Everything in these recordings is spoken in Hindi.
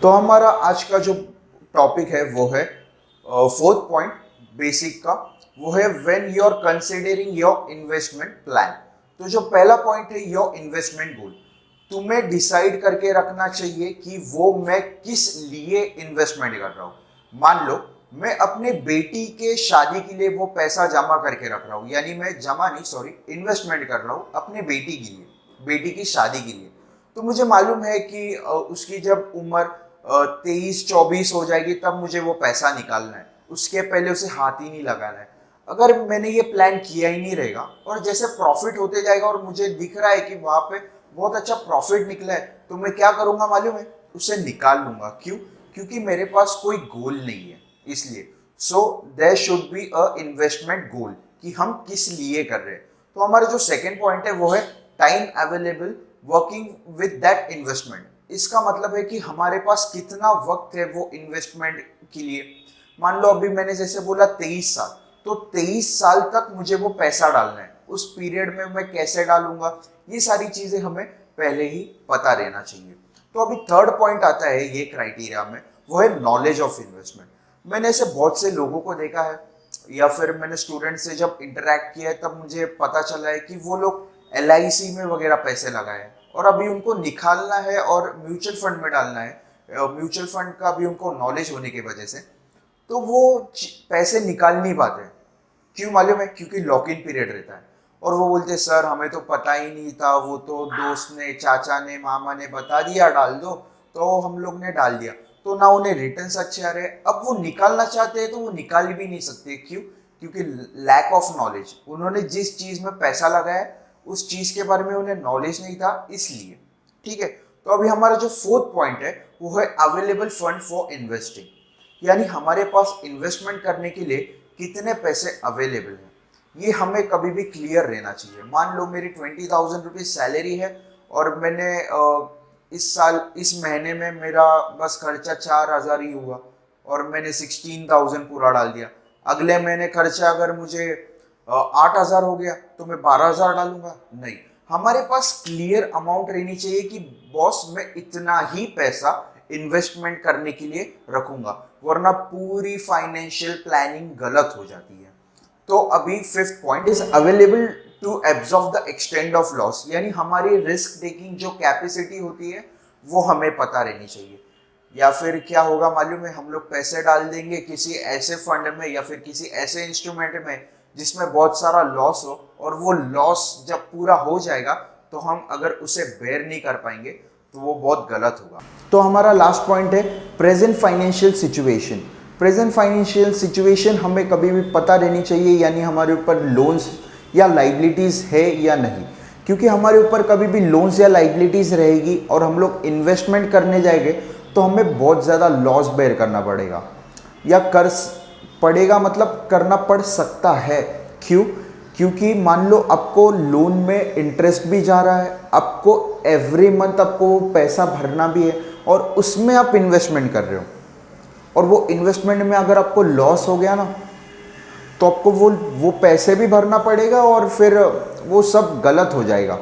तो हमारा आज का जो टॉपिक है वो है फोर्थ पॉइंट बेसिक का, वो है when you are considering your investment plan. तो जो पहला पॉइंट है योर इन्वेस्टमेंट गोल, तुम्हें डिसाइड करके रखना चाहिए कि वो मैं किस लिए इन्वेस्टमेंट कर रहा हूँ। मान लो मैं अपने बेटी के शादी के लिए वो पैसा जमा करके रख रहा हूँ, यानी मैं जमा नहीं सॉरी इन्वेस्टमेंट कर रहा हूँ अपने बेटी के लिए, बेटी की शादी के लिए। तो मुझे मालूम है कि उसकी जब उम्र 23-24 हो जाएगी तब मुझे वो पैसा निकालना है, उसके पहले उसे हाथ ही नहीं लगाना है। अगर मैंने ये प्लान किया ही नहीं रहेगा और जैसे प्रॉफिट होते जाएगा और मुझे दिख रहा है कि वहां पे बहुत अच्छा प्रॉफिट निकला है, तो मैं क्या करूंगा मालूम है, उसे निकाल लूंगा। क्यों? क्योंकि मेरे पास कोई गोल नहीं है, इसलिए। So there should be a investment goal कि हम किस लिए कर रहे हैं। तो हमारा जो सेकेंड पॉइंट है वो है time available working with that investment. इसका मतलब है कि हमारे पास कितना वक्त है वो इन्वेस्टमेंट के लिए। मान लो अभी मैंने जैसे बोला 23 साल, तो 23 साल तक मुझे वो पैसा डालना है, उस पीरियड में मैं कैसे डालूंगा, ये सारी चीजें हमें पहले ही पता रहना चाहिए। तो अभी थर्ड पॉइंट आता है ये क्राइटेरिया में, वो है नॉलेज ऑफ इन्वेस्टमेंट। मैंने ऐसे बहुत से लोगों को देखा है या फिर मैंने स्टूडेंट से जब इंटरेक्ट किया है तब मुझे पता चला है कि वो लोग LIC में वगैरह पैसे लगाए हैं और अभी उनको निकालना है और म्यूचुअल फंड में डालना है। म्यूचुअल फंड का भी उनको नॉलेज होने की वजह से तो वो पैसे निकाल नहीं पाते। क्यों मालूम है? क्योंकि लॉक इन पीरियड रहता है और वो बोलते सर हमें तो पता ही नहीं था, वो तो दोस्त ने, चाचा ने, मामा ने बता दिया डाल दो, तो हम लोग ने डाल दिया। तो ना उन्हें रिटर्न्स अच्छे आ रहे, अब वो निकालना चाहते हैं तो वो निकाल भी नहीं सकते। क्यों? क्योंकि लैक ऑफ नॉलेज। उन्होंने जिस चीज में पैसा लगाया उस चीज के बारे में उन्हें नॉलेज नहीं था, इसलिए। ठीक है, तो अभी हमारा जो फोर्थ पॉइंट है वो है अवेलेबल फंड फॉर इन्वेस्टिंग, यानी हमारे पास इन्वेस्टमेंट करने के लिए कितने पैसे अवेलेबल हैं, ये हमें कभी भी क्लियर रहना चाहिए। मान लो मेरी 20,000 रुपीज सैलरी है और मैंने इस साल इस महीने में मेरा बस खर्चा 4,000 ही हुआ और मैंने 16,000 पूरा डाल दिया। अगले महीने खर्चा अगर मुझे 8,000 हो गया तो मैं 12,000 डालूंगा? नहीं, हमारे पास क्लियर अमाउंट रहनी चाहिए कि बॉस मैं इतना ही पैसा इन्वेस्टमेंट करने के लिए रखूंगा, वरना पूरी फाइनेंशियल प्लानिंग गलत हो जाती है। तो अभी fifth point is available to absorb the extent of loss, यानी हमारी रिस्क टेकिंग जो कैपेसिटी होती है वो हमें पता रहनी चाहिए। या फिर क्या होगा मालूम है, हम लोग पैसे डाल देंगे किसी ऐसे फंड में या फिर किसी ऐसे इंस्ट्रूमेंट में जिसमें बहुत सारा लॉस हो, और वो लॉस जब पूरा हो जाएगा तो हम अगर उसे बेयर नहीं कर पाएंगे तो वो बहुत गलत होगा। तो हमारा लास्ट पॉइंट है present financial situation. Present financial situation हमें कभी भी पता रहनी चाहिए, यानी हमारे ऊपर लोन्स या लाइबिलिटीज़ है या नहीं। क्योंकि हमारे ऊपर कभी भी लोन्स या लाइबिलिटीज़ रहेगी और हम लोग इन्वेस्टमेंट करने जाएंगे तो हमें बहुत ज़्यादा लॉस बेयर करना पड़ेगा या कर पड़ेगा, मतलब करना पड़ सकता है। क्यों? क्योंकि मान लो आपको लोन में इंटरेस्ट भी जा रहा है, आपको एवरी मंथ आपको पैसा भरना भी है और उसमें आप इन्वेस्टमेंट कर रहे हो, और वो इन्वेस्टमेंट में अगर आपको लॉस हो गया ना तो आपको वो पैसे भी भरना पड़ेगा और फिर वो सब गलत हो जाएगा।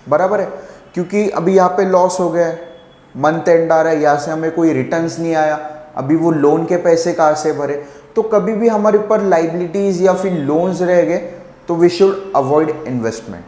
बराबर है? क्योंकि अभी यहाँ पे लॉस हो गया है, मंथ एंड आ रहा है, यहाँ से हमें कोई रिटर्न्स नहीं आया, अभी वो लोन के पैसे कहाँ से भरे। तो कभी भी हमारे ऊपर लाइबिलिटीज़ या फिर लोन्स रह गए तो वी शुड अवॉइड इन्वेस्टमेंट।